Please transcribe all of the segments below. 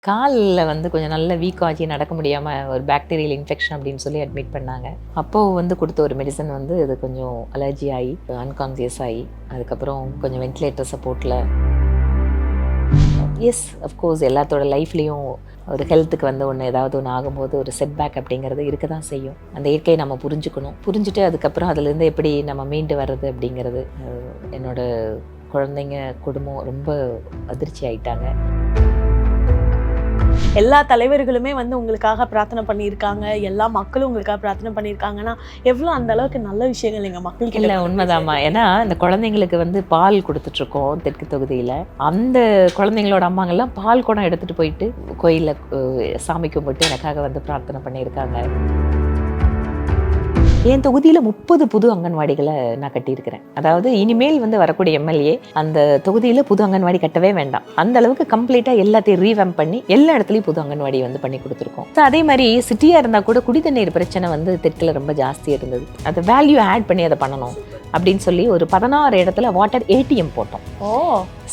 காலில் வந்து கொஞ்சம் நல்ல வீக் ஆகி நடக்க முடியாமல் ஒரு பாக்டீரியல் இன்ஃபெக்ஷன் அப்படின்னு சொல்லி அட்மிட் பண்ணாங்க. அப்போது வந்து கொடுத்த ஒரு மெடிசன் வந்து இது கொஞ்சம் அலர்ஜி ஆகி அன்கான்சியஸ் ஆகி அதுக்கப்புறம் கொஞ்சம் வென்டிலேட்டர் சப்போர்ட்டில். எஸ், அஃப்கோர்ஸ் எல்லாத்தோட லைஃப்லேயும் ஒரு ஹெல்த்துக்கு வந்து ஒன்று ஏதாவது ஒன்று ஆகும்போது ஒரு செட்பேக் அப்படிங்கிறது இருக்க தான் செய்யும். அந்த இயற்கையை நம்ம புரிஞ்சுட்டு அதுக்கப்புறம் அதுலேருந்து எப்படி நம்ம மீண்டு வர்றது அப்படிங்கிறது. என்னோட குழந்தைங்க குடும்பம் ரொம்ப அதிர்ச்சி ஆயிட்டாங்க. எல்லா தலைவர்களுமே வந்து உங்களுக்காக பிரார்த்தனை பண்ணியிருக்காங்க, எல்லா மக்களும் உங்களுக்காக பிரார்த்தனை பண்ணியிருக்காங்கன்னா எவ்வளோ அந்த அளவுக்கு நல்ல விஷயங்கள் எங்கள் மக்களுக்கு. இல்லை, உண்மைதாம்மா. ஏன்னா இந்த குழந்தைங்களுக்கு வந்து பால் கொடுத்துட்ருக்கோம் தெற்கு தொகுதியில். அந்த குழந்தைங்களோட அம்மாங்கெல்லாம் பால் குடம் எடுத்துகிட்டு போயிட்டு கோயிலில் சாமி கும்பிட்டு எனக்காக வந்து பிரார்த்தனை பண்ணியிருக்காங்க. என் தொகுதியில் 30 புது அங்கன்வாடிகளை நான் கட்டியிருக்கிறேன். அதாவது இனிமேல் வந்து வரக்கூடிய எம்எல்ஏ அந்த தொகுதியில் புது அங்கன்வாடி கட்டவே வேண்டாம், அந்த அளவுக்கு கம்ப்ளீட்டாக எல்லாத்தையும் ரீவேம்ப் பண்ணி எல்லா இடத்துலையும் புது அங்கன்வாடி வந்து பண்ணி கொடுத்துருக்கோம். ஸோ அதே மாதிரி சிட்டியாக இருந்தால் கூட குடி தண்ணீர் பிரச்சனை வந்து தெற்கில் ரொம்ப ஜாஸ்தியாக இருந்தது. அதை வேல்யூ ஆட் பண்ணி அதை பண்ணணும் அப்படின்னு சொல்லி ஒரு 16 இடத்துல வாட்டர் ஏடிஎம் போட்டோம்.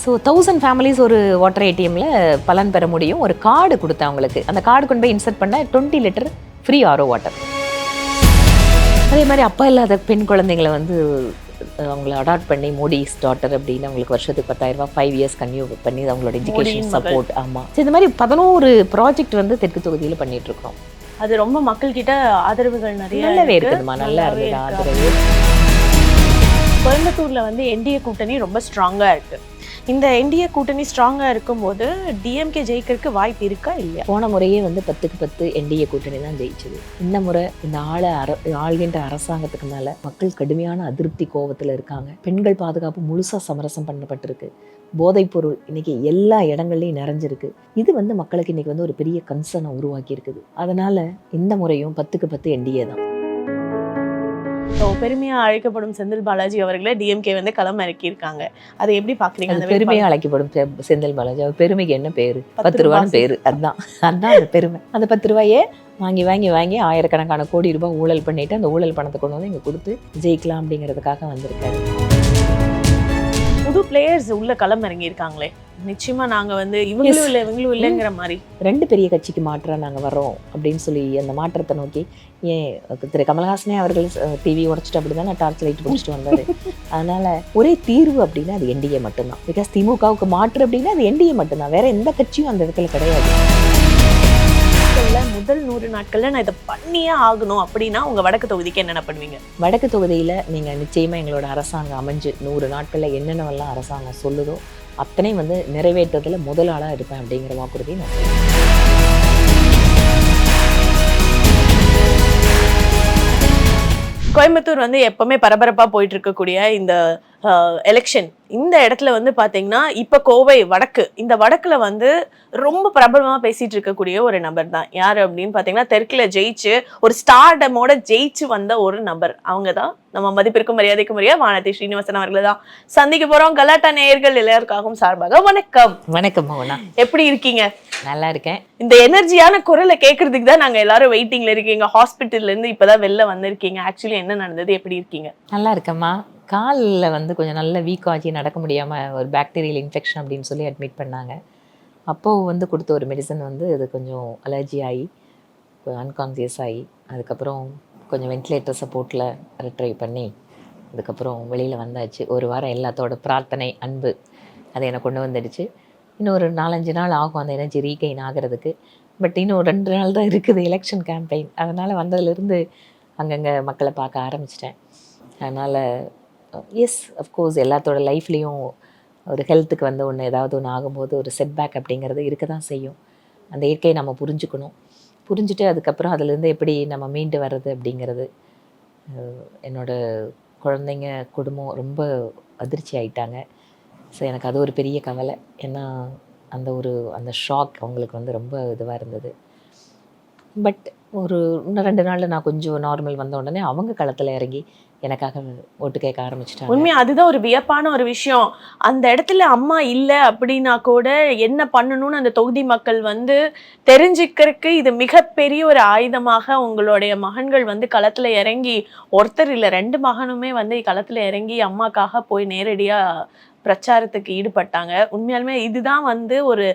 ஸோ 1000 ஃபேமிலிஸ் ஒரு வாட்டர் ஏடிஎம்ல பலன் பெற முடியும். ஒரு கார்டு கொடுத்தேன் அவங்களுக்கு. அந்த கார்டு கொண்டு போய் இன்சர்ட் பண்ண 20 லிட்டர் ஃப்ரீ ஆரோ வாட்டர். அதே மாதிரி அப்பா இல்லாத பெண் குழந்தைங்களை வந்து அவங்கள அடாப்ட் பண்ணி மோடிஸ் டாட்டர் அப்படின்னு அவங்களுக்கு வருஷத்துக்கு 10,000 ரூபாய் 5 இயர்ஸ் கன்யூ பண்ணி அவங்களோட எஜுகேஷன் சப்போர்ட். ஆமாம், இந்த மாதிரி 11 ப்ராஜெக்ட் வந்து தெற்கு தொகுதியில் பண்ணிட்டு இருக்கோம். அது ரொம்ப மக்கள்கிட்ட ஆதரவுகள் நிறைய நல்லாவே இருக்குதுமா, நல்லா இருந்தது ஆதரவு. கோயம்புத்தூர்ல வந்து என்டிஏ கூட்டணி ரொம்ப ஸ்ட்ராங்கா இருக்கு. இந்த என்டிஏ கூட்டணி ஸ்ட்ராங்கா இருக்கும்போது டிஎம்கே ஜெயிக்கிறதுக்கு வாய்ப்பு இருக்கா இல்லையா? போன முறையே வந்து 10க்கு 10 என்டிஏ கூட்டணி தான் ஜெயிச்சது. இந்த முறை இந்த ஆள்கின்ற அரசாங்கத்துக்கு மேல மக்கள் கடுமையான அதிருப்தி கோபத்துல இருக்காங்க. பெண்கள் பாதுகாப்பு முழுசா சமரசம் பண்ணப்பட்டிருக்கு. போதைப் பொருள் இன்னைக்கு எல்லா இடங்கள்லையும் நிறைஞ்சிருக்கு. இது வந்து மக்களுக்கு இன்னைக்கு வந்து ஒரு பெரிய கன்சர்னை உருவாக்கி இருக்குது. அதனால இந்த முறையும் 10க்கு 10 என்டிஏ தான். பெருமையா அழைக்கப்படும் செந்தில் பாலாஜி அவர்களே டிஎம்கே வந்து களம் இறக்கியிருக்காங்க. அதை எப்படி பாக்குறீங்க? அது பெருமையா அழைக்கப்படும் செந்தில் பாலாஜி. அவர் பெருமைக்கு என்ன பேரு? 10 ரூபான்னு பேரு. அதுதான் அந்த பெருமை. அந்த 10 ரூபாயே வாங்கி வாங்கி வாங்கி ஆயிரக்கணக்கான கோடி ரூபாய் ஊழல் பண்ணிட்டு அந்த ஊழல் பணத்தை கொண்டு வந்து இங்க கொடுத்து ஜெயிக்கலாம் அப்படிங்கிறதுக்காக வந்திருக்காரு. புது பிளேயர்ஸ் உள்ள களம் இறங்கி இருக்காங்களே, நிச்சயமா நாங்க வந்து இவங்களும் இல்லைங்கிற மாதிரி 2 பெரிய கட்சிக்கு மாற்றா நாங்க வர்றோம் அப்படின்னு சொல்லி அந்த மாற்றத்தை நோக்கி ஏன் திரு கமல்ஹாசனே அவர்கள் டிவி உடைச்சிட்டு அப்படிதான் டார்ச் லைட் பிடிச்சிட்டு வந்தாரு. அதனால ஒரே தீர்வு அப்படின்னா அது என்டிஏ மட்டும்தான். பிகாஸ் திமுகவுக்கு மாற்று அப்படின்னா அது என்டிஏ மட்டும்தான், வேற எந்த கட்சியும் அந்த இடத்துல கிடையாது. முதல் 100 நாட்கள்ல நான் இதை பண்ணியே ஆகணும் அப்படின்னா உங்க வடக்கு தொகுதிக்கு என்னென்ன பண்ணுவீங்க? வடக்கு தொகுதியில நீங்க நிச்சயமா எங்களோட அரசாங்கம் அமைஞ்சு 100 நாட்கள்ல என்னென்னவெல்லாம் அரசாங்கம் சொல்லுதோ அத்தனை வந்து நிறைவேற்றதுல முதல் ஆளா இருப்பேன் அப்படிங்கிற வாக்குறுதி நான். கோயம்புத்தூர் வந்து எப்பவுமே பரபரப்பா போயிட்டு இருக்கக்கூடிய இந்த எலெக்ஷன், இந்த இடத்துல வந்து பாத்தீங்கன்னா இப்ப கோவை வடக்கு, இந்த வடக்குல வந்து ரொம்ப பிரபலமா பேசிட்டு இருக்கக்கூடிய ஒரு நபர் தான் யாரு அப்படின்னு பாத்தீங்கன்னா, தெற்குல ஜெயிச்சு ஒரு ஸ்டார்டமோட ஜெயிச்சு வந்த ஒரு நபர். அவங்கதான் நம்ம மதிப்பிற்கும் மரியாதைக்கும் உரிய வானதி ஸ்ரீனிவாசன் அவர்களை தான் சந்திக்க போறோம். கலாட்டா நேயர்கள் எல்லாருக்காகவும் சார்பாக வணக்கம். வணக்கம் மோனா, எப்படி இருக்கீங்க? நல்லா இருக்கேன். இந்த எனர்ஜியான குரலை கேட்கறதுக்கு தான் நாங்க எல்லாரும் வெயிட்டிங்ல இருக்கீங்க. ஹாஸ்பிட்டல்ல இருந்து இப்பதான் வெளில வந்திருக்கீங்க. ஆக்சுவலி என்ன நடந்தது, எப்படி இருக்கீங்க? நல்லா இருக்கம்மா. காலில் வந்து கொஞ்சம் நல்ல வீக் ஆகி நடக்க முடியாமல் ஒரு பாக்டீரியல் இன்ஃபெக்ஷன் அப்படின்னு சொல்லி அட்மிட் பண்ணாங்க. அப்போது வந்து கொடுத்த ஒரு மெடிசன் வந்து இது கொஞ்சம் அலர்ஜி ஆகி அன்கான்சியஸ் ஆகி அதுக்கப்புறம் கொஞ்சம் வென்டிலேட்டர் சப்போர்ட்டில் ட்ரை பண்ணி அதுக்கப்புறம் வெளியில் வந்தாச்சு. ஒரு வாரம் எல்லாத்தோட பிரார்த்தனை அன்பு அதை என்னை கொண்டு வந்துடுச்சு. இன்னும் ஒரு 4-5 நாள் ஆகும் அந்த எனர்ஜி ரீகெயின் ஆகிறதுக்கு. பட் இன்னும் 2 நாள் தான் இருக்குது எலெக்ஷன் கேம்பெயின். அதனால் வந்ததுலேருந்து அங்கங்கே மக்களை பார்க்க ஆரம்பிச்சிட்டேன். அதனால் எஸ், அஃப்கோர்ஸ் எல்லாத்தோட லைஃப்லேயும் ஒரு ஹெல்த்துக்கு வந்து ஒன்று ஏதாவது ஒன்று ஆகும்போது ஒரு செட்பேக் அப்படிங்கிறது இருக்க தான் செய்யும். அந்த இயற்கையை நம்ம புரிஞ்சுட்டு அதுக்கப்புறம் அதுலேருந்து எப்படி நம்ம மீண்டு வர்றது அப்படிங்கிறது. என்னோட குழந்தைங்க குடும்பம் ரொம்ப அதிர்ச்சி ஆயிட்டாங்க. ஸோ எனக்கு அது ஒரு பெரிய கவலை. ஏன்னா அந்த ஷாக் அவங்களுக்கு வந்து ரொம்ப இதுவாக இருந்தது. பட் இன்னும் 2 நாளில் நான் கொஞ்சம் நார்மல் வந்த உடனே அவங்க களத்தில் இறங்கி எனக்காக ஓட்டு கேட்க ஆரம்பிச்சிட்டாங்க. உண்மையா அதுதான் ஒரு வியப்பான ஒரு விஷயம். அந்த இடத்துல அம்மா இல்லை அப்படின்னா கூட என்ன பண்ணணும்னு அந்த தொகுதி மக்கள் வந்து தெரிஞ்சுக்கிறதுக்கு இது மிகப்பெரிய ஒரு ஆயுதமாக உங்களுடைய மகன்கள் வந்து களத்துல இறங்கி, ஒருத்தர் இல்லை 2 மகனுமே வந்து களத்துல இறங்கி அம்மாக்காக போய் நேரடியா பிரச்சாரத்துக்கு ஈடுபட்டாங்க. உண்மையாலுமே இதுதான் வந்து ஒரு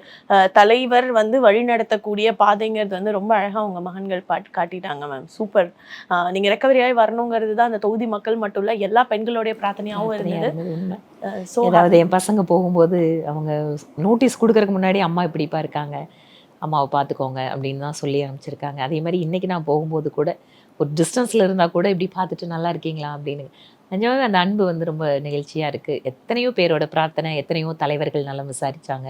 தலைவர் வந்து வழிநடத்தக்கூடிய பாதைங்கிறது வந்து ரொம்ப அழகா உங்க மகன்கள் காட்டிட்டாங்க மேம். சூப்பர். நீங்க ரெக்கவரி ஆகி வரணுங்கிறது தான் அந்த தொகுதி மக்கள் மட்டும் இல்ல எல்லா பெண்களுடைய பிரார்த்தனையாவும் இருந்தது. உண்மை. ஸோ ஏதாவது என் பசங்க போகும்போது அவங்க நோட்டீஸ் கொடுக்கறதுக்கு முன்னாடி அம்மா இப்படிப்பா இருக்காங்க, அம்மாவை பார்த்துக்கோங்க அப்படின்னு தான் சொல்லி அனுப்பிச்சிருக்காங்க. அதே மாதிரி இன்னைக்கு நான் போகும்போது கூட ஒரு டிஸ்டன்ஸில் இருந்தால் கூட இப்படி பார்த்துட்டு நல்லா இருக்கீங்களா அப்படின்னு. நிஜமாவே அந்த அன்பு வந்து ரொம்ப நிகழ்ச்சியாக இருக்குது. எத்தனையோ பேரோட பிரார்த்தனை, எத்தனையோ தலைவர்கள் நலம் விசாரித்தாங்க.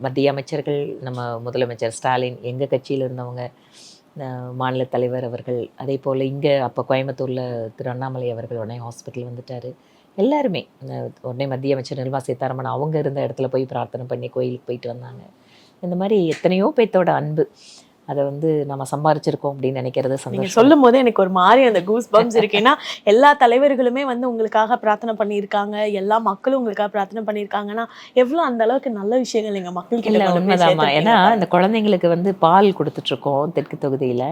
மத்திய அமைச்சர்கள், நம்ம முதலமைச்சர் ஸ்டாலின், எங்கள் கட்சியில் இருந்தவங்க, மாநில தலைவர் அவர்கள், அதே போல் இங்கே அப்போ கோயம்புத்தூரில் திரு அண்ணாமலை அவர்கள் உடனே ஹாஸ்பிட்டல் வந்துட்டார். எல்லாருமே உடனே மத்திய அமைச்சர் நிர்மலா சீதாராமன் அவங்க இருந்த இடத்துல போய் பிரார்த்தனை பண்ணி கோயிலுக்கு போயிட்டு வந்தாங்க. இந்த மாதிரி எத்தனையோ பேர்த்தோட அன்பு, அதை வந்து நம்ம சம்பாரிச்சிருக்கோம் அப்படின்னு நினைக்கிறது சந்தோஷம். சொல்லும் போது எனக்கு ஒரு மாதிரி அந்த கூஸ் பம்ப்ஸ் இருக்கு. ஏன்னா எல்லா தலைவர்களுமே வந்து உங்களுக்காக பிரார்த்தனை பண்ணியிருக்காங்க, எல்லா மக்களும் உங்களுக்காக பிரார்த்தனை பண்ணியிருக்காங்கன்னா எவ்வளோ அந்த அளவுக்கு நல்ல விஷயங்கள் எங்க மக்களுக்கு இல்லை உண்மைதாம்மா. ஏன்னா இந்த குழந்தைங்களுக்கு வந்து பால் கொடுத்துட்ருக்கோம் தெற்கு தொகுதியில்.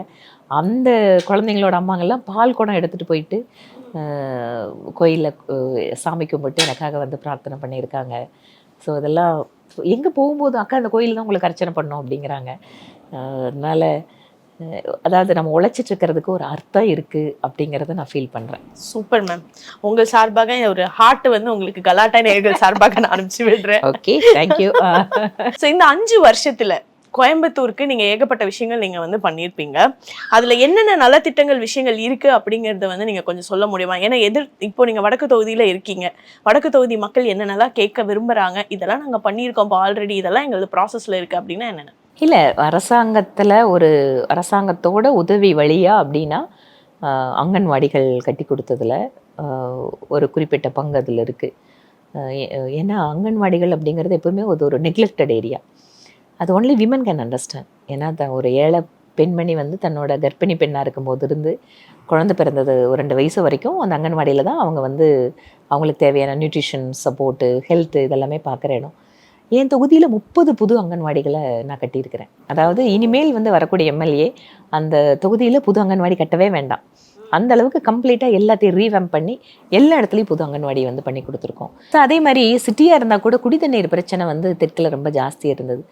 அந்த குழந்தைங்களோட அம்மாங்கெல்லாம் பால் குடம் எடுத்துகிட்டு போயிட்டு கோயிலில் சாமி கும்பிட்டு எனக்காக வந்து பிரார்த்தனை பண்ணியிருக்காங்க. ஸோ இதெல்லாம் எங்கே போகும்போது அக்கா அந்த கோயில் தான் உங்களுக்கு அர்ச்சனை பண்ணோம் அப்படிங்கிறாங்க. அதனால் அதாவது நம்ம உழைச்சிட்டு இருக்கிறதுக்கு ஒரு அர்த்தம் இருக்குது அப்படிங்கிறத நான் ஃபீல் பண்ணுறேன். Super ma'am. உங்கள் சார்பாக ஒரு ஹார்ட் வந்து உங்களுக்கு கலாட்டா நேயர்கள் சார்பாக நான் அனுப்பிச்சு விடுறேன். Okay, thank you. ஸோ இந்த 5 வருஷத்தில் கோயம்புத்தூருக்கு நீங்கள் ஏகப்பட்ட விஷயங்கள் நீங்கள் வந்து பண்ணியிருப்பீங்க. அதில் என்னென்ன நலத்திட்டங்கள் விஷயங்கள் இருக்குது அப்படிங்கிறத வந்து நீங்கள் கொஞ்சம் சொல்ல முடியுமா? ஏன்னா இப்போ நீங்கள் வடக்கு தொகுதியில் இருக்கீங்க. வடக்கு தொகுதி மக்கள் என்னென்னலாம் கேட்க விரும்புகிறாங்க, இதெல்லாம் நாங்கள் பண்ணியிருக்கோம் இப்போ ஆல்ரெடி, இதெல்லாம் எங்களுக்கு ப்ராசஸில் இருக்குது அப்படின்னா என்னென்ன? இல்லை, அரசாங்கத்தில் ஒரு அரசாங்கத்தோட உதவி வழியாக அப்படின்னா அங்கன்வாடிகள் கட்டி கொடுத்ததில் ஒரு குறிப்பிட்ட பங்கு அதில் இருக்குது. ஏன்னா அங்கன்வாடிகள் அப்படிங்கிறது எப்பவுமே ஒரு நெக்லெக்டட் ஏரியா. அது ஒன்லி விமன் கேன் அண்டர்ஸ்டாண்ட். ஏன்னா ஒரு ஏழை பெண்மணி வந்து தன்னோட கர்ப்பிணி பெண்ணாக இருக்கும்போது இருந்து குழந்தை பிறந்தது ஒரு 2 வயசு வரைக்கும் அந்த அங்கன்வாடியில் தான் அவங்க வந்து அவங்களுக்கு தேவையான நியூட்ரிஷன் சப்போர்ட்டு, ஹெல்த்து இதெல்லாமே பார்க்குற இடம். என் தொகுதியில் 30 புது அங்கன்வாடிகளை நான் கட்டியிருக்கிறேன். அதாவது இனிமேல் வந்து வரக்கூடிய எம்எல்ஏ அந்த தொகுதியில் புது அங்கன்வாடி கட்டவே வேண்டாம், அந்த அளவுக்கு கம்ப்ளீட்டாக எல்லாத்தையும் ரீவேம் பண்ணி எல்லா இடத்துலையும் புது அங்கன்வாடி வந்து பண்ணி கொடுத்துருக்கோம். ஸோ அதே மாதிரி சிட்டியாக இருந்தால் கூட குடித்தண்ணீர் பிரச்சனை வந்து தெற்கில் ரொம்ப ஜாஸ்தியாக இருந்தது.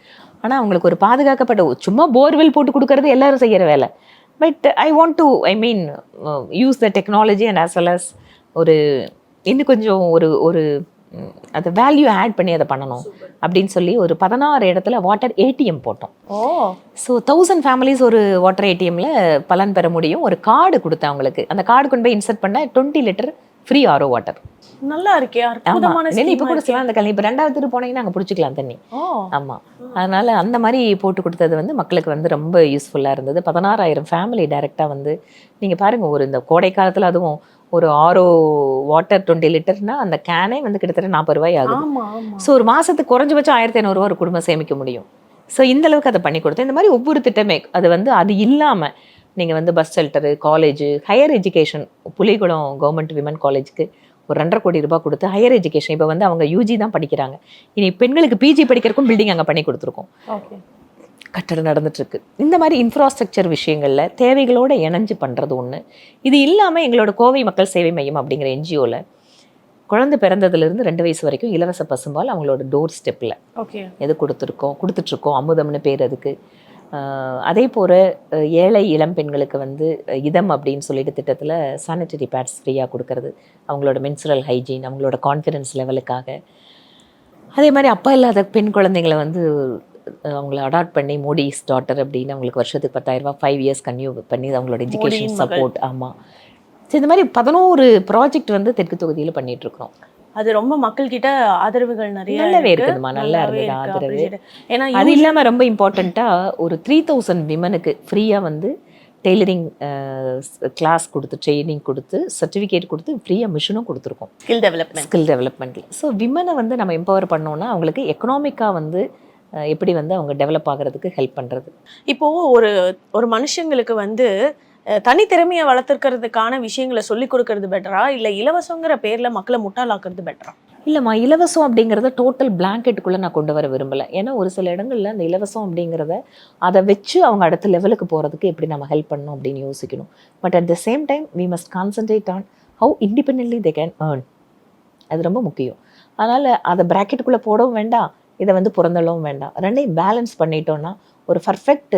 ஆனால் அவங்களுக்கு ஒரு பாதுகாக்கப்பட்ட சும்மா போர்வெல் போட்டு கொடுக்கறது எல்லாரும் செய்கிற வேலை. But I want to use the technology and as well as ஒரு இன்னும் கொஞ்சம் ஒரு அதை வேல்யூ ஆட் பண்ணி அதை பண்ணணும் அப்படின்னு சொல்லி ஒரு 16 இடத்துல வாட்டர் ஏடிஎம் போட்டோம். ஸோ 1000 ஃபேமிலிஸ் ஒரு வாட்டர் ஏடிஎம்ல பலன் பெற முடியும். ஒரு கார்டு கொடுத்தேன் அவங்களுக்கு. அந்த கார்டு கொண்டு போய் இன்சர்ட் பண்ண 20 லிட்டர் ஃப்ரீ ஆரோ வாட்டர். நல்லா இருக்கே, அற்புதமான ஸ்கீம். இப்போ கூட சொல்லலாம், அந்த கல்வி இப்போ 2வது தெரு போனீங்கன்னா அங்கே பிடிச்சிக்கலாம் தண்ணி. ஆமாம், அதனால அந்த மாதிரி போட்டு கொடுத்தது வந்து மக்களுக்கு வந்து ரொம்ப யூஸ்ஃபுல்லாக இருந்தது. 16,000 ஃபேமிலி டைரெக்டாக வந்து நீங்கள் பாருங்கள், ஒரு இந்த கோடை காலத்தில் அதுவும் ஒரு ஆரோ வாட்டர் 20 லிட்டர்னா அந்த கேனே வந்து கிட்டத்தட்ட 40 ரூபாய் ஆகும். ஸோ ஒரு மாதத்துக்கு குறைஞ்சபட்சம் 1,500 ரூபா ஒரு குடும்பம் சேமிக்க முடியும். ஸோ இந்த அளவுக்கு அதை பண்ணி கொடுத்தேன். இந்த மாதிரி ஒவ்வொரு திட்டமே அது வந்து அது இல்லாமல் நீங்கள் வந்து bus shelter, college, higher education, Pulikulam government women காலேஜுக்கு ஒரு 2.5 கோடி ரூபாய் கொடுத்து ஹையர் எஜுகேஷன் இப்போ வந்து அவங்க யூஜி தான் படிக்கிறாங்க. இனி பெண்களுக்கு பிஜி படிக்கிறக்கும் பில்டிங் அங்கே பண்ணி கொடுத்துருக்கோம். கட்டடம் நடந்துட்டுருக்கு. இந்த மாதிரி இன்ஃப்ராஸ்ட்ரக்சர் விஷயங்களில் தேவைகளோடு இணைஞ்சு பண்ணுறது ஒன்று. இது இல்லாமல் எங்களோட கோவை மக்கள் சேவை மையம் அப்படிங்கிற என்ஜிஓவில் குழந்தை பிறந்ததுலேருந்து 2 வயசு வரைக்கும் இலவச பசும்பால் அவங்களோட டோர் ஸ்டெப்பில் எது கொடுத்துட்ருக்கோம். அமுதம்னு பேர் அதுக்கு. அதே போல் ஏழை இளம் பெண்களுக்கு வந்து இதம் அப்படின்னு சொல்லிட்டு திட்டத்தில் சானிட்டரி பேட்ஸ் ஃப்ரீயாக கொடுக்கறது, அவங்களோட மென்சுரல் ஹைஜீன், அவங்களோட கான்ஃபிடென்ஸ் லெவலுக்காக. அதே மாதிரி அப்பா இல்லாத பெண் குழந்தைங்களை வந்து அவங்கள அடாப்ட் பண்ணி மோடிஸ் டாட்டர் அப்படின்னு அவங்களுக்கு வருஷத்துக்கு 10,000 ரூபாய் 5 இயர்ஸ் கன்யூ பண்ணி அவங்களோட எஜுகேஷன் சப்போர்ட். ஆமாம், ஸோ இந்த மாதிரி 11 ப்ராஜெக்ட் வந்து தெற்கு தொகுதியில் பண்ணிகிட்ருக்குறோம். அது ரொம்ப மக்கள்கிட்ட ஆதரவுகள் நல்லாவே இருக்குதுமா, நல்லா இருந்தது ஆதரவு. ஏன்னா அது இல்லாமல் ரொம்ப இம்பார்ட்டண்ட்டாக ஒரு 3000 விமனுக்கு ஃப்ரீயாக வந்து டெய்லரிங் கிளாஸ் கொடுத்து ட்ரைனிங் கொடுத்து சர்டிஃபிகேட் கொடுத்து ஃப்ரீயாக மிஷினும் கொடுத்துருக்கோம். ஸ்கில் டெவலப்மெண்ட்டில். ஸோ விமனை வந்து நம்ம எம்பவர் பண்ணோன்னா அவங்களுக்கு எக்கனாமிக்காக வந்து எப்படி வந்து அவங்க டெவலப் ஆகிறதுக்கு ஹெல்ப் பண்ணுறது. இப்போது ஒரு மனுஷங்களுக்கு வந்து தனித்திறமையை வளர்த்துக்கிறதுக்கான விஷயங்களை சொல்லிக் கொடுக்கறது பெட்டரா, இல்லை இலவசங்கிற பேரில் மக்களை முட்டாளாக்குறது பெட்டரா? இல்லைம்மா, இலவசம் அப்படிங்கிறத டோட்டல் பிளாங்கெட்டுக்குள்ளே நான் கொண்டு வர விரும்பலை. ஏன்னா ஒரு சில இடங்களில் அந்த இலவசம் அப்படிங்கிறத அதை வச்சு அவங்க அடுத்த லெவலுக்கு போகிறதுக்கு எப்படி நம்ம ஹெல்ப் பண்ணணும் அப்படின்னு யோசிக்கணும். But at the same time we must concentrate on how independently they can earn. அது ரொம்ப முக்கியம். அதனால் அதை ப்ராக்கெட்டுக்குள்ளே போடவும் வேண்டாம், இதை வந்து புறந்தள்ளவும் வேண்டாம். ரெண்டையும் பேலன்ஸ் பண்ணிட்டோன்னா ஒரு பர்ஃபெக்ட்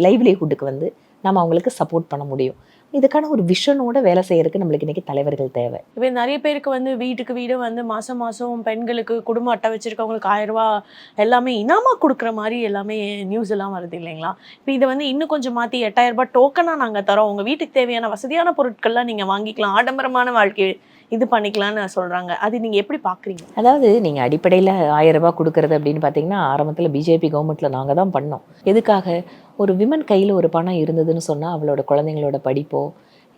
லைவ்லிஹுட்டுக்கு வந்து நம்ம அவங்களுக்கு சப்போர்ட் பண்ண முடியும். இதுக்கான ஒரு விஷனோட வேலை செய்யறதுக்கு நம்மளுக்கு இன்னைக்கு தலைவர்கள் தேவை. இப்போ நிறைய பேருக்கு வந்து வீட்டுக்கு வீடு வந்து மாசம் மாசம் பெண்களுக்கு குடும்ப அட்டை வச்சிருக்கவங்களுக்கு 1000 ரூபாய் எல்லாமே இனாமா கொடுக்குற மாதிரி எல்லாமே நியூஸ் எல்லாம் வருது இல்லைங்களா? இப்போ இதை வந்து இன்னும் கொஞ்சம் மாற்றி 8000 ரூபாய் டோக்கனா நாங்கள் தரோம், உங்க வீட்டுக்கு தேவையான வசதியான பொருட்கள்லாம் நீங்க வாங்கிக்கலாம், ஆடம்பரமான வாழ்க்கை இது பண்ணிக்கலாம்னு சொல்றாங்க. அது நீங்க எப்படி பாக்குறீங்க? அதாவது நீங்கள் அடிப்படையில் 1000 ரூபாய் கொடுக்கறது அப்படின்னு பார்த்தீங்கன்னா, ஆரம்பத்தில் பிஜேபி கவர்மெண்ட்டில் நாங்கள் தான் பண்ணோம். எதுக்காக? ஒரு விமன் கையில் ஒரு பணம் இருந்ததுன்னு சொன்னால் அவளோட குழந்தைங்களோட படிப்போ,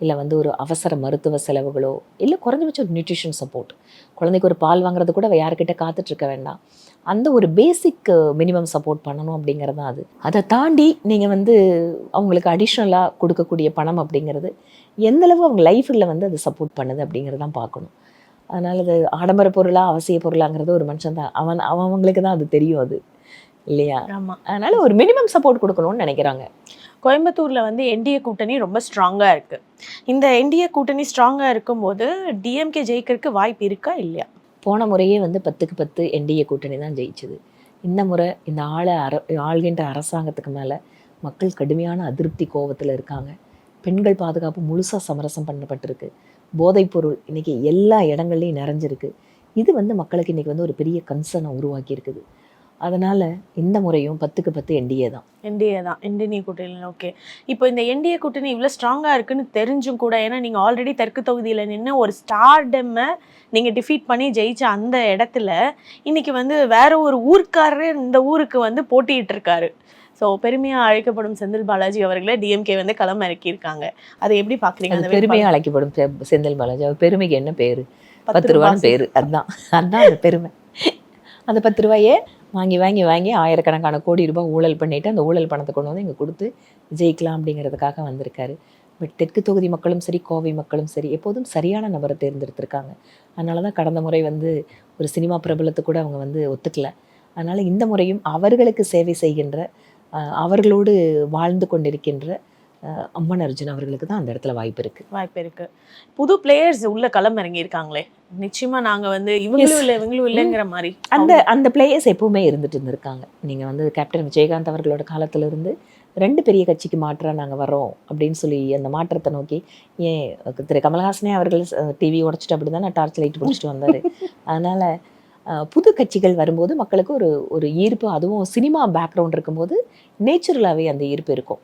இல்லை வந்து ஒரு அவசர மருத்துவ செலவுகளோ, இல்லை குறைஞ்சபட்சம் ஒரு நியூட்ரிஷன் சப்போர்ட், குழந்தைக்கு ஒரு பால் வாங்குறது கூட யார்கிட்ட காத்துட்ருக்க வேண்டாம், அந்த ஒரு பேசிக் மினிமம் சப்போர்ட் பண்ணணும் அப்படிங்கிறது தான் அது. அதை தாண்டி நீங்கள் வந்து அவங்களுக்கு அடிஷ்னலாக கொடுக்கக்கூடிய பணம் அப்படிங்கிறது எந்தளவு அவங்க லைஃப்பில் வந்து அது சப்போர்ட் பண்ணுது அப்படிங்கிறது தான் பார்க்கணும். அதனால் அது ஆடம்பர பொருளா அவசிய பொருளாங்கிறது ஒரு மனுஷன் தான் அவங்களுக்கு தான் அது தெரியும், அது இல்லையா? ஆமா. அதனால ஒரு மினிமம் சப்போர்ட் கொடுக்கணும்னு நினைக்கிறாங்க. கோயம்புத்தூர்ல வந்து என்டிஏ கூட்டணி ரொம்ப ஸ்ட்ராங்கா இருக்கு. இந்த என்டிஏ கூட்டணி ஸ்ட்ராங்கா இருக்கும்போது டிஎம்கே ஜெயிக்கிறதுக்கு வாய்ப்பு இருக்கா இல்லையா? போன முறையே வந்து 10க்கு 10 என்டிஏ கூட்டணி தான் ஜெயிச்சது. இந்த முறை இந்த ஆள்கின்ற அரசாங்கத்துக்கு மேலே மக்கள் கடுமையான அதிருப்தி கோபத்தில் இருக்காங்க. பெண்கள் பாதுகாப்பு முழுசாக சமரசம் பண்ணப்பட்டிருக்கு. போதைப்பொருள் இன்றைக்கி எல்லா இடங்கள்லையும் நிறைஞ்சிருக்கு. இது வந்து மக்களுக்கு இன்றைக்கி வந்து ஒரு பெரிய கன்சர்னை உருவாக்கி இருக்குது. அதனால் இந்த முறையும் 10க்கு 10 என்டிஏ தான். என்டிஏ கூட்டணி. ஓகே. இப்போ இந்த என்டிஏ கூட்டணி இவ்வளோ ஸ்ட்ராங்காக இருக்குன்னு தெரிஞ்சும் கூட, ஏன்னா நீங்கள் ஆல்ரெடி தெற்கு தொகுதியில் நின்று ஒரு ஸ்டார்டம்மை நீங்கள் டிஃபீட் பண்ணி ஜெயிச்ச அந்த இடத்துல இன்னைக்கு வந்து வேற ஒரு ஊர்க்காரரே இந்த ஊருக்கு வந்து போட்டிட்டு இருக்காரு. ஸோ பெருமையாக அழைக்கப்படும் செந்தில் பாலாஜி அவர்களை டிஎம்கே வந்து களம் இறக்கியிருக்காங்க. அதை எப்படி பார்க்குறீங்க? அது பெருமையாக அழைக்கப்படும் செந்தில் பாலாஜி, அவர் பெருமைக்கு என்ன பேர்? 10 ரூபான்னு பேர். அதுதான் அந்த பெருமை. அந்த 10 ரூபாயே வாங்கி வாங்கி வாங்கி ஆயிரக்கணக்கான கோடி ரூபாய் ஊழல் பண்ணிவிட்டு அந்த ஊழல் பணத்தை கொண்டு வந்து இங்கே கொடுத்து ஜெயிக்கலாம் அப்படிங்கிறதுக்காக வந்திருக்காரு. பட் தெற்கு தொகுதி மக்களும் சரி, கோவை மக்களும் சரி, எப்போதும் சரியான நபரை தேர்ந்தெடுத்திருக்காங்க. அதனால தான் கடந்த முறை வந்து ஒரு சினிமா பிரபலத்தை கூட அவங்க வந்து ஒத்துக்கல. அதனால் இந்த முறையும் அவர்களுக்கு சேவை செய்கின்ற, அவர்களோடு வாழ்ந்து கொண்டிருக்கின்ற அம்மன் அர்ஜுன் அவர்களுக்கு தான் அந்த இடத்துல வாய்ப்பு இருக்குது. புது பிளேயர்ஸ் உள்ள களம் இறங்கியிருக்காங்களே, நிச்சயமா நாங்கள் வந்து இவங்களும் இல்லைங்கிற மாதிரி அந்த பிளேயர்ஸ் எப்பவுமே இருந்துட்டு இருந்திருக்காங்க. நீங்கள் வந்து கேப்டன் விஜயகாந்த் அவர்களோட காலத்திலிருந்து 2 பெரிய கட்சிக்கு மாற்றாக நாங்கள் வரோம் அப்படின்னு சொல்லி அந்த மாற்றத்தை நோக்கி, ஏன் திரு கமல்ஹாசனே அவர்கள் டிவி உடைச்சிட்டு அப்படி தான் டார்ச் லைட் பிடிச்சிட்டு வந்தார். அதனால் புது கட்சிகள் வரும்போது மக்களுக்கு ஒரு ஈர்ப்பு, அதுவும் சினிமா பேக்ரவுண்ட் இருக்கும்போது நேச்சுரலாகவே அந்த ஈர்ப்பு இருக்கும்.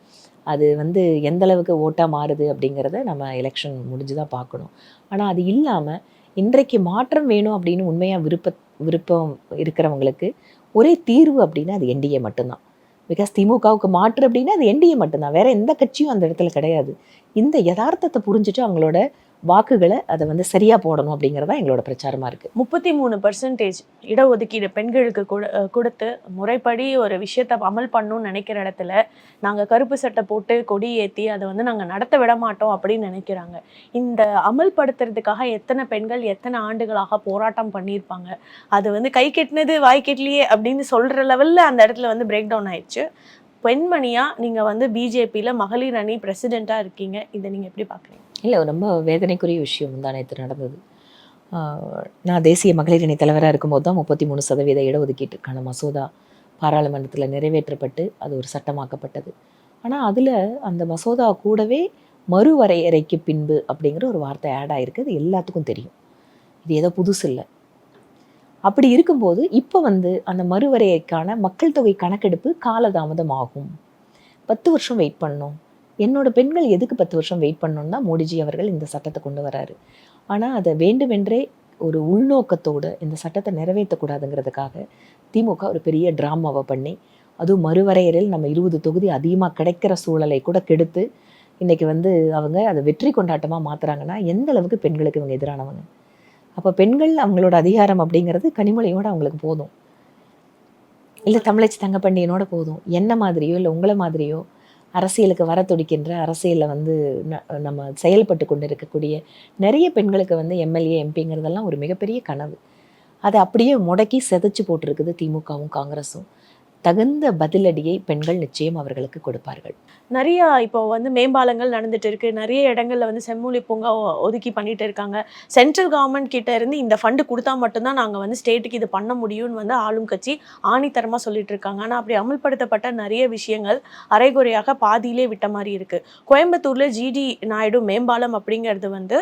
அது வந்து எந்த அளவுக்கு ஓட்டாக மாறுது அப்படிங்கிறத நம்ம எலெக்ஷன் முடிஞ்சு தான் பார்க்கணும். ஆனால் அது இல்லாமல் இன்றைக்கு மாற்றம் வேணும் அப்படின்னு உண்மையாக விருப்பம் இருக்கிறவங்களுக்கு ஒரே தீர்வு அப்படின்னா அது என்டிஏ மட்டும்தான். பிகாஸ் திமுகவுக்கு மாற்று அப்படின்னா அது என்டிஏ மட்டும்தான், வேற எந்த கட்சியும் அந்த இடத்துல கிடையாது. இந்த யதார்த்தத்தை புரிஞ்சுட்டு அவங்களோட வாக்குகளை அதை வந்து சரியாக போடணும் அப்படிங்கிறதா எங்களோட பிரச்சாரமாக இருக்குது. 33% இடஒதுக்கீடு பெண்களுக்கு கொடுத்து முறைப்படி ஒரு விஷயத்தை அமல் பண்ணணும்னு நினைக்கிற இடத்துல நாங்கள் கருப்பு சட்டை போட்டு கொடி ஏற்றி அதை வந்து நாங்கள் நடத்த விட மாட்டோம் அப்படின்னு நினைக்கிறாங்க. இந்த அமல்படுத்துறதுக்காக எத்தனை பெண்கள் எத்தனை ஆண்டுகளாக போராட்டம் பண்ணியிருப்பாங்க. அது வந்து கை கெட்டினது வாய் கெட்டலையே அப்படின்னு சொல்கிற லெவலில் அந்த இடத்துல வந்து பிரேக் டவுன் ஆயிடுச்சு. பெண்மணியாக நீங்கள் வந்து பிஜேபியில் மகளிர் அணி பிரசிடெண்ட்டாக இருக்கீங்க, இதை நீங்கள் எப்படி பார்க்குறீங்க? இல்லை, ரொம்ப வேதனைக்குரிய விஷயம் தான் நேற்று நடந்தது. நான் தேசிய மகளிர் அணி தலைவராக இருக்கும்போது தான் 33% இடஒதுக்கீட்டுக்கான மசோதா பாராளுமன்றத்தில் நிறைவேற்றப்பட்டு அது ஒரு சட்டமாக்கப்பட்டது. ஆனால் அதில் அந்த மசோதா கூடவே மறுவரையறைக்கு பின்பு அப்படிங்கிற ஒரு வார்த்தை ஆட் ஆகிருக்கு. அது எல்லாத்துக்கும் தெரியும், இது ஏதோ புதுசு இல்லை. அப்படி இருக்கும்போது இப்போ வந்து அந்த மறுவரையறைக்கான மக்கள் தொகை கணக்கெடுப்பு காலதாமதம் ஆகும், 10 வருஷம் வெயிட் பண்ணணும். என்னோட பெண்கள் எதுக்கு 10 வருஷம் வெயிட் பண்ணணும்னா மோடிஜி அவர்கள் இந்த சட்டத்தை கொண்டு வராரு. ஆனால் அதை வேண்டுமென்றே ஒரு உள்நோக்கத்தோடு இந்த சட்டத்தை நிறைவேற்றக்கூடாதுங்கிறதுக்காக திமுக ஒரு பெரிய ட்ராமாவை பண்ணி, அதுவும் மறுவரையறையில் நம்ம 20 தொகுதி அதிகமாக கிடைக்கிற சூழலை கூட கெடுத்து இன்றைக்கி வந்து அவங்க அதை வெற்றி கொண்டாட்டமாக மாற்றுறாங்கன்னா எந்த அளவுக்கு பெண்களுக்கு இவங்க எதிரானவங்க. அப்போ பெண்கள் அவங்களோட அதிகாரம் அப்படிங்கிறது கனிமொழியோடு அவங்களுக்கு போதும், இல்லை தமிழச்சி தங்கப்பண்டியனோட போதும். என்ன மாதிரியோ இல்லை உங்களை மாதிரியோ அரசியலுக்கு வர துடிக்கின்ற, அரசியலில் வந்து நம்ம செயல்பட்டு கொண்டு இருக்கக்கூடிய நிறைய பெண்களுக்கு வந்து எம்எல்ஏ எம்பிங்கிறதெல்லாம் ஒரு மிகப்பெரிய கனவு. அதை அப்படியே முடக்கி செதைச்சு போட்டிருக்குது திமுகவும் காங்கிரஸும். தகுந்த பதிலடியை பெண்கள் நிச்சயம் அவர்களுக்கு கொடுப்பார்கள். நிறைய இப்போ வந்து மேம்பாலங்கள் நடந்துட்டு இருக்கு, நிறைய இடங்கள்ல வந்து செம்மொழி பூங்கா ஒதுக்கி பண்ணிட்டு இருக்காங்க. சென்ட்ரல் கவர்மெண்ட் கிட்ட இருந்து இந்த ஃபண்டு கொடுத்தா மட்டும்தான் நாங்க வந்து ஸ்டேட்டுக்கு இது பண்ண முடியும்னு வந்து ஆளும் கட்சி ஆணித்தரமா சொல்லிட்டு இருக்காங்க. ஆனா அப்படி அமல்படுத்தப்பட்ட நிறைய விஷயங்கள் அரைகுறையாக பாதியிலே விட்ட மாதிரி இருக்கு. கோயம்புத்தூர்ல ஜிடி நாயுடு மேம்பாலம் அப்படிங்கிறது வந்து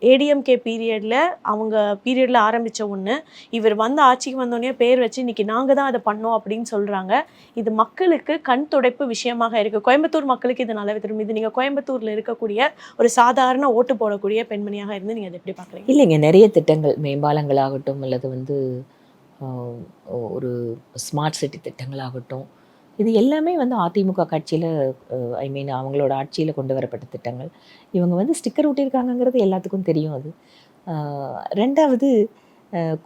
ஏடிஎம்கே பீரியட்ல ஆரம்பிச்ச ஒன்று, இவர் வந்து ஆட்சிக்கு வந்தோடனே பேர் வச்சு இன்னைக்கு நாங்க தான் அதை பண்ணோம் அப்படின்னு சொல்றாங்க. இது மக்களுக்கு கண் துடைப்பு விஷயமாக இருக்கு. கோயம்புத்தூர் மக்களுக்கு இது நல்லாவே தெரியும். இது நீங்க கோயம்புத்தூர்ல இருக்கக்கூடிய ஒரு சாதாரண ஓட்டு போடக்கூடிய பெண்மணியாக இருந்து நீங்க அதை எப்படி பாக்குறீங்க? இல்லைங்க, நிறைய திட்டங்கள் மேம்பாலங்களாகட்டும் அல்லது வந்து ஒரு ஸ்மார்ட் சிட்டி திட்டங்களாகட்டும், இது எல்லாமே வந்து அதிமுக கட்சியில் ஐ மீன் அவங்களோட ஆட்சியில் கொண்டு வரப்பட்ட திட்டங்கள். இவங்க வந்து ஸ்டிக்கர் ஒட்டியிருக்காங்கங்கிறது எல்லாத்துக்கும் தெரியும். அது ரெண்டாவது,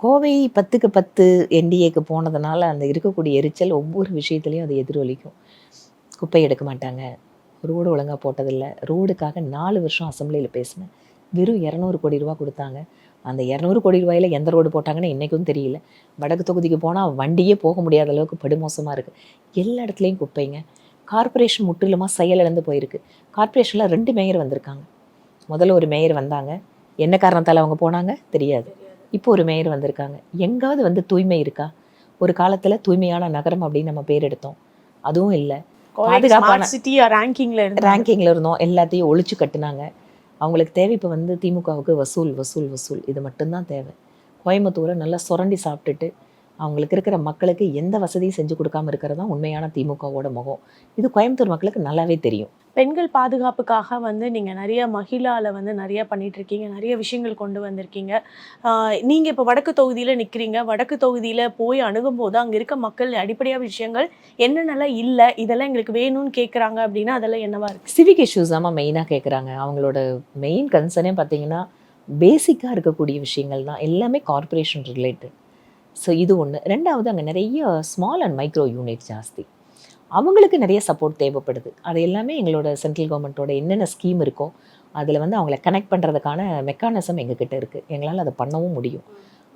கோவை 10க்கு 10 என்டிஏக்கு போனதுனால அந்த இருக்கக்கூடிய எரிச்சல் ஒவ்வொரு விஷயத்துலையும் அது எதிரொலிக்கும். குப்பை எடுக்க மாட்டாங்க, ரோடு ஒழுங்காக போட்டதில்லை, ரோடுக்காக 4 வருஷம் அசெம்பிளியில் பேசினேன், வெறும் 200 கோடி ரூபா கொடுத்தாங்க. அந்த 200 கோடி ரூபாயில் எந்த ரோடு போட்டாங்கன்னு இன்றைக்கும் தெரியல. வடக்கு தொகுதிக்கு போனால் வண்டியே போக முடியாத அளவுக்கு படுமோசமாக இருக்குது. எல்லா இடத்துலையும் குப்பைங்க. கார்ப்பரேஷன் முற்றிலுமாக செயலிழந்து போயிருக்கு. கார்ப்பரேஷனில் 2 மேயர் வந்திருக்காங்க. முதல்ல ஒரு மேயர் வந்தாங்க, என்ன காரணத்தால் அவங்க போனாங்க தெரியாது. இப்போ ஒரு மேயர் வந்திருக்காங்க. எங்காவது வந்து தூய்மை இருக்கா? ஒரு காலத்தில் தூய்மையான நகரம் அப்படின்னு நம்ம பேர் எடுத்தோம், அதுவும் இல்லை. பாதுகாப்பான ரேங்கிங்கில் இருந்தோம், எல்லாத்தையும் ஒழிச்சு கட்டுனாங்க. அவங்களுக்கு தேவை இப்போ வந்து திமுகவுக்கு வசூல் வசூல் வசூல், இது மட்டும்தான் தேவை. கோயம்புத்தூரை நல்லா சுரண்டி சாப்பிட்டுட்டு அவங்களுக்கு இருக்கிற மக்களுக்கு எந்த வசதியும் செஞ்சு கொடுக்காம இருக்கிறது தான் உண்மையான திமுகவோட முகம். இது கோயம்புத்தூர் மக்களுக்கு நல்லாவே தெரியும். பெண்கள் பாதுகாப்புக்காக வந்து நீங்கள் நிறைய மகிழாவில் வந்து நிறைய பண்ணிட்டு இருக்கீங்க, நிறைய விஷயங்கள் கொண்டு வந்திருக்கீங்க. நீங்கள் இப்போ வடக்கு தொகுதியில் நிற்கிறீங்க. வடக்கு தொகுதியில் போய் அணுகும்போது அங்கே இருக்க மக்கள் அடிப்படையாக விஷயங்கள் என்னென்னலாம் இல்லை, இதெல்லாம் எங்களுக்கு வேணும்னு கேட்குறாங்க அப்படின்னா அதெல்லாம் என்னவா இருக்குது? சிவிக் இஷ்யூஸ் தான் மெயினாக கேட்குறாங்க. அவங்களோட மெயின் கன்சர்னே பார்த்தீங்கன்னா பேசிக்காக இருக்கக்கூடிய விஷயங்கள் தான், எல்லாமே கார்ப்பரேஷன் ரிலேட்டட். ஸோ இது ஒன்று. ரெண்டாவது, அங்கே நிறைய ஸ்மால் அண்ட் மைக்ரோ யூனிட் ஜாஸ்தி, அவங்களுக்கு நிறைய சப்போர்ட் தேவைப்படுது. அது எல்லாமே எங்களோட சென்ட்ரல் கவர்மெண்ட்டோட என்னென்ன ஸ்கீம் இருக்கோ அதில் வந்து அவங்கள கனெக்ட் பண்ணுறதுக்கான மெக்கானிசம் எங்ககிட்ட இருக்குது. எங்களால் அதை பண்ணவும் முடியும்.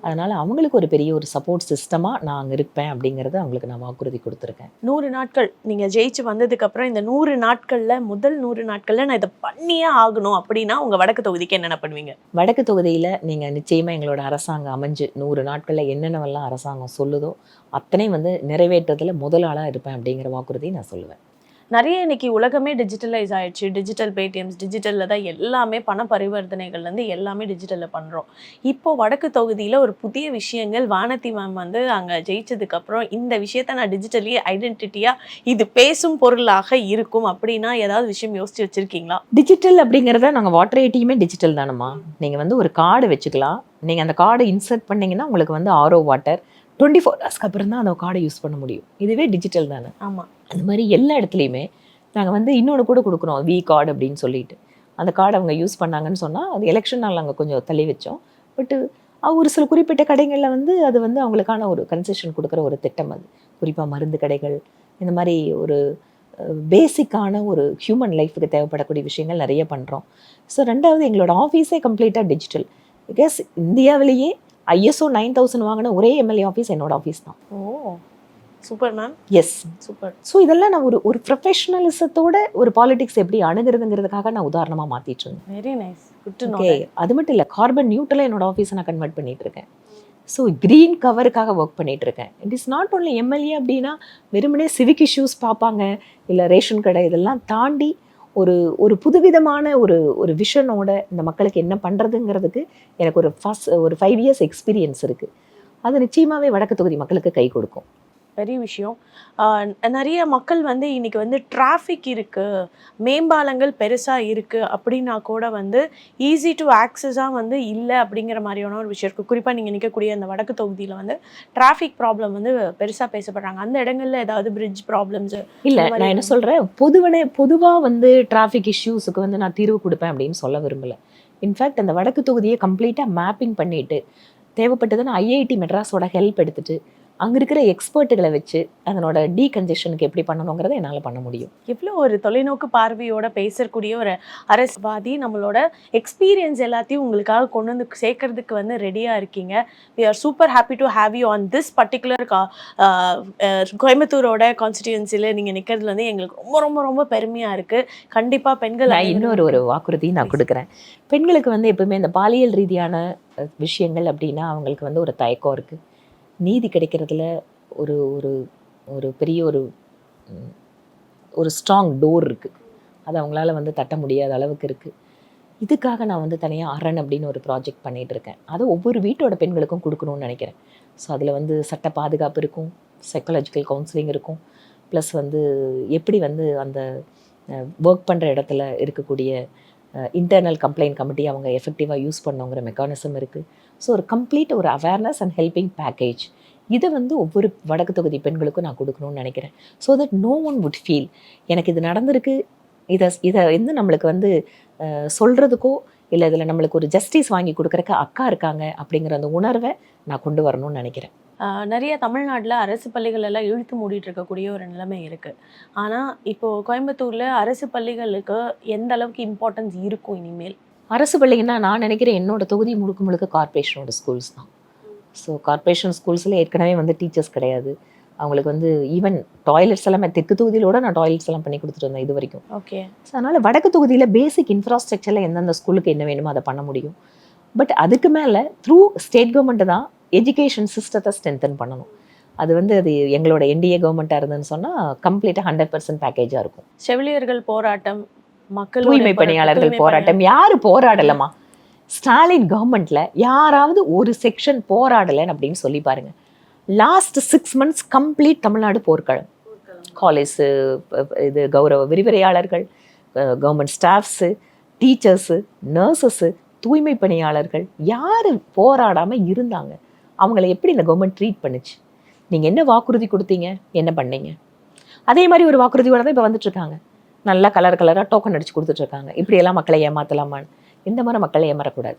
அதனால் அவங்களுக்கு ஒரு பெரிய ஒரு சப்போர்ட் சிஸ்டமாக நான் அங்கே இருப்பேன் அப்படிங்கிறத அவங்களுக்கு நான் வாக்குறுதி கொடுத்துருக்கேன். 100 நாட்கள் நீங்கள் ஜெயிச்சு வந்ததுக்கப்புறம் இந்த 100 நாட்களில் முதல் 100 நாட்களில் நான் இதை பண்ணியே ஆகணும் அப்படின்னா உங்கள் வடக்கு தொகுதிக்கு என்னென்ன பண்ணுவீங்க? வடக்கு தொகுதியில் நீங்கள் நிச்சயமாக எங்களோட அரசாங்கம் அமைஞ்சு 100 நாட்களில் என்னென்னவெல்லாம் அரசாங்கம் சொல்லுதோ அத்தனை வந்து நிறைவேற்றத்தில் முதல் ஆளாக இருப்பேன் அப்படிங்கிற வாக்குறுதி நான் சொல்லுவேன். நிறைய இன்னைக்கு உலகமே டிஜிட்டலைஸ் ஆயிடுச்சு. டிஜிட்டல் பேடிஎம்ஸ், டிஜிட்டலில் தான் எல்லாமே பண பரிவர்த்தனைகள்லேருந்து எல்லாமே டிஜிட்டலில் பண்ணுறோம். இப்போ வடக்கு தொகுதியில் ஒரு புதிய விஷயங்கள் வானதி மேம் வந்து அங்கே ஜெயிச்சதுக்கப்புறம் இந்த விஷயத்த நான் டிஜிட்டலி ஐடென்டிட்டியாக இது பேசும் பொருளாக இருக்கும் அப்படின்னா ஏதாவது விஷயம் யோசிச்சு வச்சுருக்கீங்களா? டிஜிட்டல் அப்படிங்கிறத நாங்கள் வாட்டர் ஏடிஎம்மே டிஜிட்டல் தானம்மா. நீங்கள் வந்து ஒரு கார்டு வச்சுக்கலாம், நீங்கள் அந்த கார்டை இன்சர்ட் பண்ணிங்கன்னா உங்களுக்கு வந்து ஆரோ வாட்டர் 24 ஹவர்ஸ்க்கு அப்புறம் தான் அந்த கார்டை யூஸ் பண்ண முடியும். இதுவே டிஜிட்டல் தானே. ஆமாம். அது மாதிரி எல்லா இடத்துலையுமே நாங்கள் வந்து இன்னொன்று கூட கொடுக்குறோம், வி கார்டு அப்படின்னு சொல்லிட்டு. அந்த கார்டு அவங்க யூஸ் பண்ணாங்கன்னு சொன்னால் அது எலெக்ஷன் நாள் நாங்கள் கொஞ்சம் தள்ளி வச்சோம். பட்டு ஒரு சில குறிப்பிட்ட கடைகளில் வந்து அது வந்து அவங்களுக்கான ஒரு கன்செஷன் கொடுக்குற ஒரு திட்டம். அது குறிப்பாக மருந்து கடைகள், இந்த மாதிரி ஒரு பேசிக்கான ஒரு ஹியூமன் லைஃபுக்கு தேவைப்படக்கூடிய விஷயங்கள் நிறைய பண்ணுறோம். ஸோ ரெண்டாவது, எங்களோட ஆஃபீஸே கம்ப்ளீட்டாக டிஜிட்டல். பிகாஸ் இந்தியாவிலேயே ISO 9000 வாங்கின ஒரே எம்எல்ஏ ஆஃபீஸ் என்னோட ஆஃபீஸ் தான். Oh, super ma'am. Yes, super. So இதெல்லாம் நான் ஒரு ப்ரொஃபஷனலிசத்தோட ஒரு பாலிடிக்ஸ் எப்படி அணுகிறதுங்கிறதுக்காக நான் உதாரணமாக மாற்றிட்டு இருந்தேன். Very nice, good to know. Okay, அது மட்டும் இல்லை, கார்பன் நியூட்ரலாக என்னோட ஆஃபீஸை நான் கன்வெர்ட் பண்ணிட்டு இருக்கேன். ஸோ க்ரீன் கவருக்காக ஒர்க் பண்ணிட்டு இருக்கேன். It is not only MLA அப்படின்னா வெறுமனே சிவிக் இஷ்யூஸ் பார்ப்பாங்க, இல்லை ரேஷன் கடை, இதெல்லாம் தாண்டி ஒரு புதுவிதமான ஒரு விஷனோட இந்த மக்களுக்கு என்ன பண்ணுறதுங்கிறதுக்கு எனக்கு ஒரு 5 இயர்ஸ் எக்ஸ்பீரியன்ஸ் இருக்குது. அது நிச்சயமாகவே வடக்கு தொகுதி மக்களுக்கு கை கொடுக்கும். பெரிய விஷயம். நிறைய மக்கள் வந்து இன்னைக்கு வந்து டிராஃபிக் இருக்குது, மேம்பாலங்கள் பெருசாக இருக்குது அப்படின்னா கூட வந்து ஈஸி டு ஆக்சஸாக வந்து இல்லை அப்படிங்கிற மாதிரியான ஒரு விஷயம் இருக்குது. குறிப்பாக நீங்கள் நிற்கக்கூடிய அந்த வடக்கு தொகுதியில் வந்து டிராஃபிக் ப்ராப்ளம் வந்து பெருசாக பேசப்படுறாங்க. அந்த இடங்களில் ஏதாவது பிரிட்ஜ் ப்ராப்ளம்ஸ் இல்லை, நான் என்ன சொல்கிறேன், பொதுவாக வந்து டிராஃபிக் இஷ்யூஸுக்கு வந்து நான் தீர்வு கொடுப்பேன் அப்படின்னு சொல்ல விரும்பலை. இன்ஃபேக்ட் அந்த வடக்கு தொகுதியை கம்ப்ளீட்டாக மேப்பிங் பண்ணிவிட்டு தேவைப்பட்டதுன்னு IIT மெட்ராஸோட ஹெல்ப் எடுத்துகிட்டு அங்கே இருக்கிற எக்ஸ்பர்ட்டுகளை வச்சு அதனோட டீகன்ஜெஷனுக்கு எப்படி பண்ணணுங்கிறத என்னால் பண்ண முடியும். எவ்வளோ ஒரு தொலைநோக்கு பார்வையோட பேசக்கூடிய ஒரு அரசியல்வாதி, நம்மளோட எக்ஸ்பீரியன்ஸ் எல்லாத்தையும் உங்களுக்காக கொண்டு வந்து சேர்க்கறதுக்கு வந்து ரெடியாக இருக்கீங்க. We are super happy to have you on this particular கோயம்புத்தூரோட கான்ஸ்டிடியூன்சியில் நீங்கள் நிற்கிறதுல வந்து எங்களுக்கு ரொம்ப ரொம்ப ரொம்ப பெருமையாக இருக்குது. கண்டிப்பாக பெண்கள் நான் இன்னொரு வாக்குறுதி நான் கொடுக்குறேன். பெண்களுக்கு வந்து எப்பவுமே இந்த பாலியல் ரீதியான விஷயங்கள் அப்படின்னா அவங்களுக்கு வந்து ஒரு தயக்கம் இருக்குது. நீதி கிடைக்கிறதுல ஒரு ஒரு ஒரு பெரிய ஒரு ஸ்ட்ராங் டோர் இருக்குது. அது அவங்களால வந்து தட்ட முடியாத அளவுக்கு இருக்குது. இதுக்காக நான் வந்து தனியாக அரண் அப்படின்னு ஒரு ப்ராஜெக்ட் பண்ணிகிட்டு இருக்கேன். அதை ஒவ்வொரு வீட்டோட பெண்களுக்கும் கொடுக்கணும்னு நினைக்கிறேன். ஸோ அதில் வந்து சட்ட பாதுகாப்பு இருக்கும், சைக்காலஜிக்கல் கவுன்சிலிங் இருக்கும், ப்ளஸ் வந்து எப்படி வந்து அந்த ஒர்க் பண்ணுற இடத்துல இருக்கக்கூடிய இன்டர்னல் கம்ப்ளைண்ட் கமிட்டி அவங்க எஃபெக்டிவாக யூஸ் பண்ணோங்கிற மெக்கானிசம் இருக்குது. ஸோ ஒரு கம்ப்ளீட் ஒரு அவேர்னஸ் அண்ட் ஹெல்பிங் பேக்கேஜ் இதை வந்து ஒவ்வொரு வடக்கு தொகுதி பெண்களுக்கும் நான் கொடுக்கணும்னு நினைக்கிறேன். So that no one would feel எனக்கு இது நடந்திருக்கு, இதை வந்து நம்மளுக்கு வந்து சொல்கிறதுக்கோ இல்லை இதில் நம்மளுக்கு ஒரு ஜஸ்டிஸ் வாங்கி கொடுக்குறக்கு அக்கா இருக்காங்க அப்படிங்கிற அந்த உணர்வை நான் கொண்டு வரணும்னு நினைக்கிறேன். நிறைய தமிழ்நாட்டில் அரசு பள்ளிகள் எல்லாம் இழுத்து மூடிட்டு இருக்கக்கூடிய ஒரு நிலைமை இருக்குது. ஆனால் இப்போது கோயம்புத்தூரில் அரசு பள்ளிகளுக்கு எந்த அளவுக்கு இம்பார்ட்டன்ஸ் இருக்கும் இனிமேல்? அரசு பள்ளிங்கன்னா நான் நினைக்கிறேன் என்னோட தொகுதி முழுக்க முழுக்க கார்ப்பரேஷனோட ஸ்கூல்ஸ் தான். ஸோ கார்ப்பரேஷன் ஸ்கூல்ஸில் ஏற்கனவே வந்து டீச்சர்ஸ் கிடையாது. அவங்களுக்கு வந்து ஈவன் டாய்லெட்ஸ் எல்லாமே தெற்கு தொகுதியிலோட நான் டாய்லெட்ஸ் எல்லாம் பண்ணி கொடுத்துட்டு இருந்தேன் இது வரைக்கும். ஓகே. ஸோ அதனால் வடக்கு தொகுதியில் பேசிக் இன்ஃப்ராஸ்ட்ரக்சரில் எந்தெந்த ஸ்கூலுக்கு என்ன வேணுமோ அதை பண்ண முடியும். பட் அதுக்கு மேலே த்ரூ ஸ்டேட் கவர்மெண்ட்டு தான் எஜுகேஷன் சிஸ்டத்தை ஸ்ட்ரென்தன் பண்ணணும். அது வந்து அது எங்களோட என்டிஏ கவர்மெண்ட்டாக இருந்ததுன்னு சொன்னால் கம்ப்ளீட்டாக 100% பேக்கேஜாக இருக்கும். செவிலியர்கள் போராட்டம், மக்கள் தூய்மை பணியாளர்கள் போராட்டம், யார் போராடலமா? ஸ்டாலின் கவர்மெண்ட்ல யாராவது ஒரு செக்ஷன் போராடலைன்னு அப்படின்னு சொல்லி பாருங்க. லாஸ்ட் 6 months கம்ப்ளீட் தமிழ்நாடு போர்க்களம். காலேஜ் இது கௌரவ விரிவுரையாளர்கள், கவர்மெண்ட் ஸ்டாஃப்ஸு, டீச்சர்ஸு, நர்சஸ்ஸு, தூய்மை பணியாளர்கள் யார் போராடாமல் இருந்தாங்க? அவங்கள எப்படி இந்த கவர்மெண்ட் ட்ரீட் பண்ணுச்சு? நீங்கள் என்ன வாக்குறுதி கொடுத்தீங்க, என்ன பண்ணீங்க? அதே மாதிரி ஒரு வாக்குறுதியோட தான் இப்போ வந்துட்டு இருக்காங்க. நல்லா கலராக டோக்கன் அடிச்சு கொடுத்துட்ருக்காங்க. இப்படியெல்லாம் மக்களை ஏமாற்றலாமான்னு. இந்த மாதிரி மக்களை ஏமாறக்கூடாது.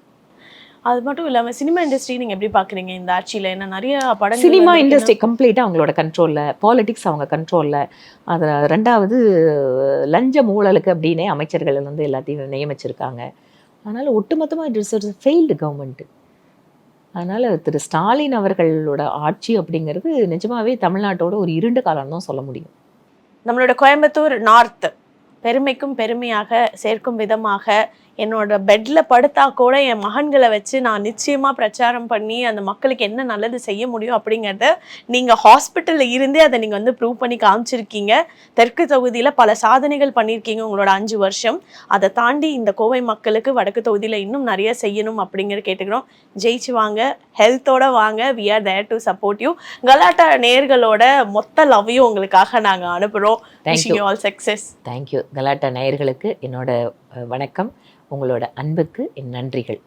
அது மட்டும் இல்லாமல் சினிமா இண்டஸ்ட்ரி நீங்கள் எப்படி பார்க்குறீங்க இந்த ஆட்சியில்? ஏன்னா நிறைய படம் சினிமா இண்டஸ்ட்ரி கம்ப்ளீட்டாக அவங்களோட கண்ட்ரோலில், பாலிடிக்ஸ் அவங்க கண்ட்ரோலில். அதில் 2வது லஞ்ச ஊழலுக்கு அப்படின்னே அமைச்சர்கள் வந்து எல்லாத்தையும் நியமிச்சிருக்காங்க. அதனால் ஒட்டுமொத்தமாக இட் இஸ் ஃபெயில்டு கவர்மெண்ட்டு. அதனால் திரு ஸ்டாலின் அவர்களோட ஆட்சி அப்படிங்கிறது நிஜமாவே தமிழ்நாட்டோட ஒரு இருண்ட காலம் தான் சொல்ல முடியும். நம்மளோட கோயம்புத்தூர் நார்த் பெருமைக்கும் பெருமையாக சேர்க்கும் விதமாக என்னோட பெட்ல படுத்தா கூட என் மகன்களை வச்சு நான் நிச்சயமா பிரச்சாரம் பண்ணி அந்த மக்களுக்கு என்ன நல்லது செய்ய முடியும் அப்படிங்கிறத நீங்க ஹாஸ்பிட்டல்ல இருந்தே அதை நீங்க வந்து ப்ரூவ் பண்ணி காமிச்சிருக்கீங்க. தெற்கு தொகுதியில பல சாதனைகள் பண்ணியிருக்கீங்க உங்களோட 5 வருஷம். அதை தாண்டி இந்த கோவை மக்களுக்கு வடக்கு தொகுதியில இன்னும் நிறைய செய்யணும் அப்படிங்கிற கேட்டுக்கிறோம். ஜெயிச்சு வாங்க, ஹெல்த்தோட வாங்க. We are there to support you. Galatta நேயர்களோட மொத்த லவ்வையும் உங்களுக்காக நாங்க அனுப்புறோம். Wishing you all success. Thank you. Galatta நேயர்களுக்கு என்னோட வணக்கம். உங்களோட அன்புக்கு என் நன்றிகள்.